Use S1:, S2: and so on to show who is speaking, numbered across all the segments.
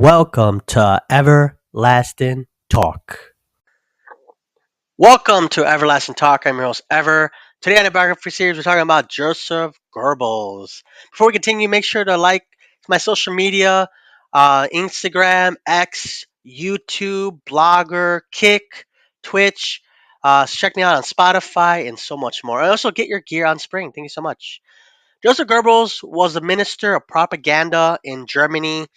S1: Welcome to Everlasting Talk. Welcome to Everlasting Talk. I'm your host, Ever. Today on the Biography series, we're talking about Joseph Goebbels. Before we continue, make sure to like my social media, Instagram, X, YouTube, Blogger, Kick, Twitch. Check me out on Spotify and so much more. And also get your gear on spring. Thank you so much. Joseph Goebbels was the minister of propaganda in Germany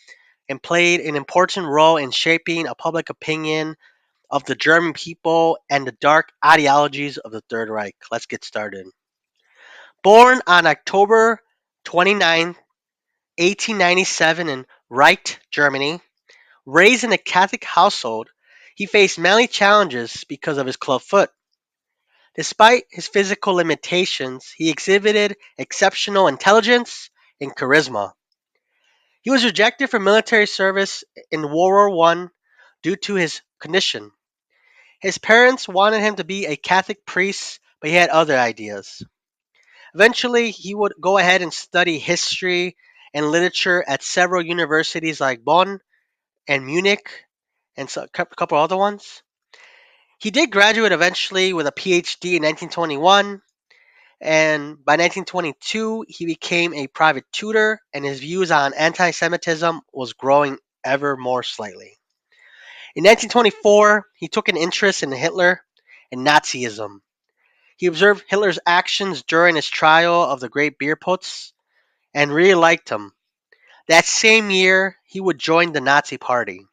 S1: and played an important role in shaping a public opinion of the German people and the dark ideologies of the Third Reich. Let's get started. Born on October 29, 1897 in Reich, Germany, raised in a Catholic household, he faced many challenges because of his club foot. Despite his physical limitations, he exhibited exceptional intelligence and charisma. He was rejected from military service in World War I due to his condition. His parents wanted him to be a Catholic priest, but he had other ideas. Eventually, he would go ahead and study history and literature at several universities like Bonn and Munich and a couple other ones. He did graduate eventually with a PhD in 1921, and by 1922, he became a private tutor, and his views on anti Semitism was growing ever more slightly. In 1924, he took an interest in Hitler and Nazism. He observed Hitler's actions during his trial of the Great Beer Putz and really liked him. That same year, he would join the Nazi Party.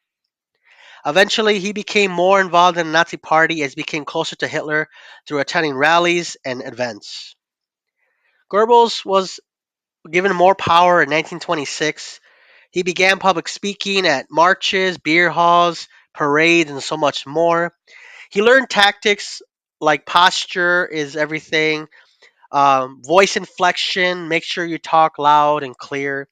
S1: Eventually, he became more involved in the Nazi Party as he became closer to Hitler through attending rallies and events. Goebbels was given more power in 1926. He began public speaking at marches, beer halls, parades, and so much more. He learned tactics like posture is everything, voice inflection, make sure you talk loud and clear.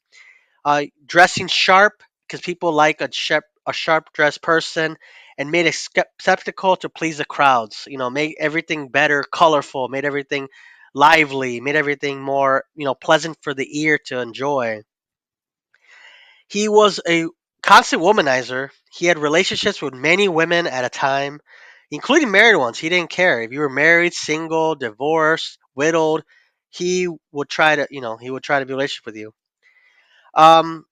S1: Dressing sharp, because people like a sharp dressed person, and made a spectacle to please the crowds. Made everything better, colorful, made everything lively, made everything more pleasant for the ear to enjoy. He was a constant womanizer. He had relationships with many women at a time, including married ones. He didn't care if you were married, single, divorced, widowed. He would try to be in a relationship with you. Um,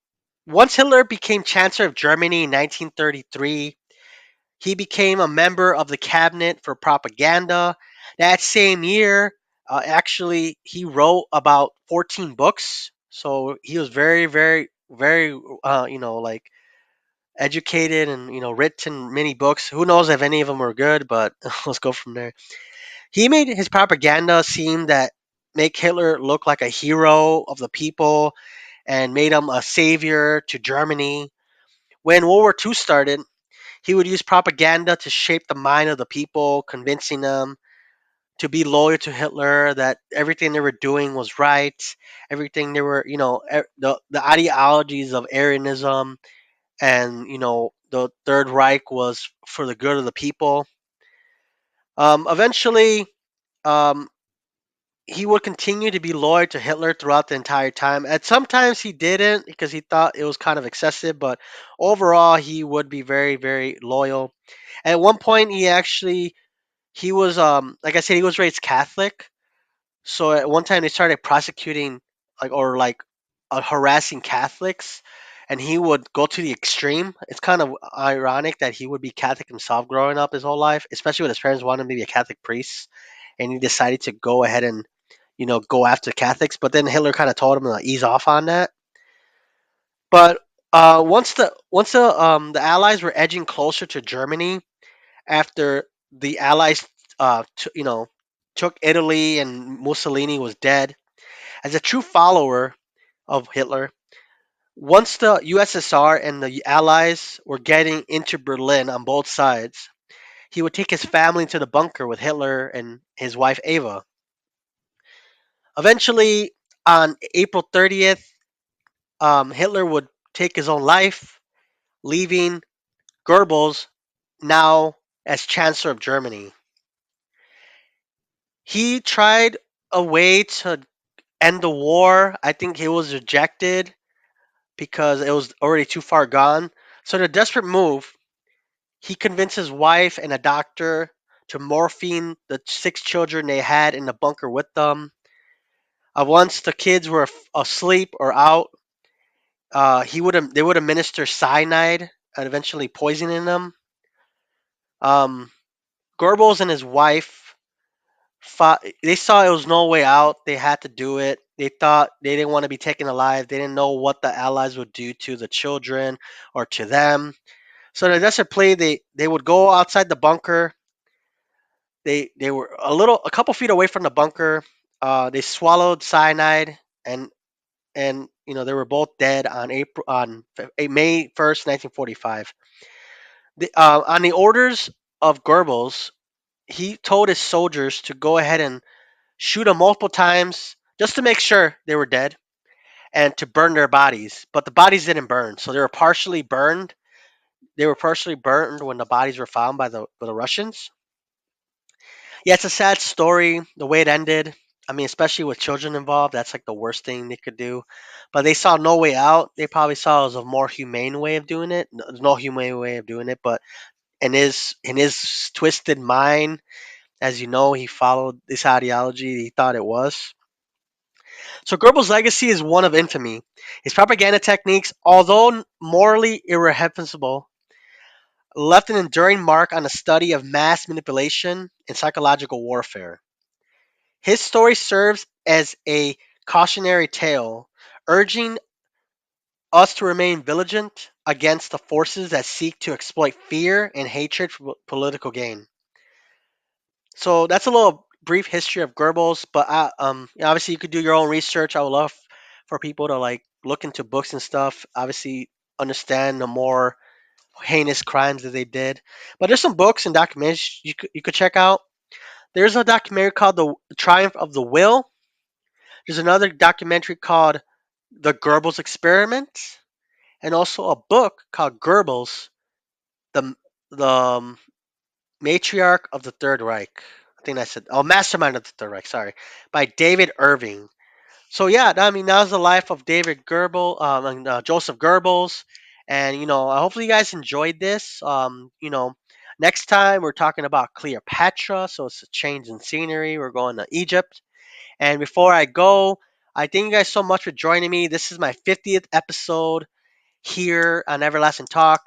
S1: Once Hitler became Chancellor of Germany in 1933, he became a member of the cabinet for propaganda. That same year, actually, he wrote about 14 books. So he was very, very, very, like educated and written many books. Who knows if any of them were good, but let's go from there. He made his propaganda seem that make Hitler look like a hero of the people and made him a savior to Germany. When World War II started, he would use propaganda to shape the mind of the people, convincing them to be loyal to Hitler, that everything they were doing was right, everything they were, the ideologies of Aryanism and the Third Reich was for the good of the people. Eventually, um, he would continue to be loyal to Hitler throughout the entire time. And sometimes he didn't because he thought it was kind of excessive, but overall he would be very, very loyal. At one point, he was like I said, he was raised Catholic. So at one time they started prosecuting or harassing Catholics, and he would go to the extreme. It's kind of ironic that he would be Catholic himself growing up his whole life, especially when his parents wanted him to be a Catholic priest, and he decided to go ahead and go after Catholics. But then Hitler kind of told him to ease off on that. But once the Allies were edging closer to Germany after the Allies took Italy and Mussolini was dead, as a true follower of Hitler, once the USSR and the Allies were getting into Berlin on both sides, he would take his family to the bunker with Hitler and his wife Ava. Eventually, on April 30th, Hitler would take his own life, leaving Goebbels now as Chancellor of Germany. He tried a way to end the war. I think he was rejected because it was already too far gone. So, in a desperate move, he convinced his wife and a doctor to morphine the six children they had in the bunker with them. Once the kids were asleep or out, they would administer cyanide and eventually poisoning them. Um, Goebbels and his wife they saw it was no way out. They had to do it. They thought they didn't want to be taken alive. They didn't know what the Allies would do to the children or to them. So in a desperate play, they would go outside the bunker. They were a couple feet away from the bunker. They swallowed cyanide and they were both dead on May 1st, 1945. On the orders of Goebbels, he told his soldiers to go ahead and shoot them multiple times just to make sure they were dead and to burn their bodies. But the bodies didn't burn, so they were partially burned. They were partially burned when the bodies were found by the Russians. Yeah, it's a sad story the way it ended. I mean, especially with children involved, that's like the worst thing they could do. But they saw no way out. They probably saw it as a more humane way of doing it. There's no humane way of doing it, but in his twisted mind, as you know, he followed this ideology. He thought it was. So Goebbels' legacy is one of infamy. His propaganda techniques, although morally irreprehensible, left an enduring mark on the study of mass manipulation and psychological warfare. His story serves as a cautionary tale, urging us to remain vigilant against the forces that seek to exploit fear and hatred for political gain. So that's a little brief history of Goebbels, but obviously you could do your own research. I would love for people to like look into books and stuff. Obviously, understand the more heinous crimes that they did. But there's some books and documentaries you could check out. There's a documentary called The Triumph of the Will. There's another documentary called The Goebbels Experiment, and also a book called Goebbels, the the matriarch of the Third Reich. I think that's it. Oh, mastermind of the Third Reich. Sorry, by David Irving. So yeah, I mean that was the life of David Goebbels, and Joseph Goebbels, and hopefully you guys enjoyed this. Next time we're talking about Cleopatra, so it's a change in scenery. We're going to Egypt, and before I go, I thank you guys so much for joining me. This is my 50th episode here on Everlasting Talk,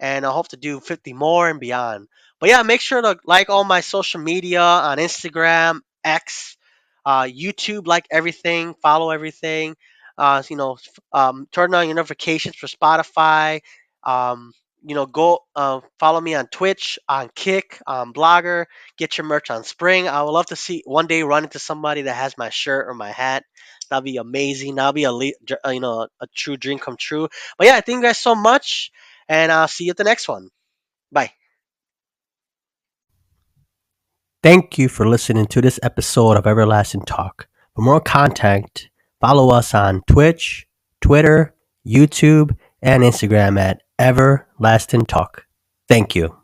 S1: and I hope to do 50 more and beyond. But yeah, make sure to like all my social media on Instagram, X, YouTube, like everything, follow everything. Turn on your notifications for Spotify. Go follow me on Twitch, on Kick, on Blogger. Get your merch on Spring. I would love to see one day run into somebody that has my shirt or my hat. That'd be amazing. That'd be a true dream come true. But yeah, thank you guys so much, and I'll see you at the next one. Bye. Thank you for listening to this episode of Everlasting Talk. For more content, follow us on Twitch, Twitter, YouTube, and Instagram at Everlasting Talk. Thank you.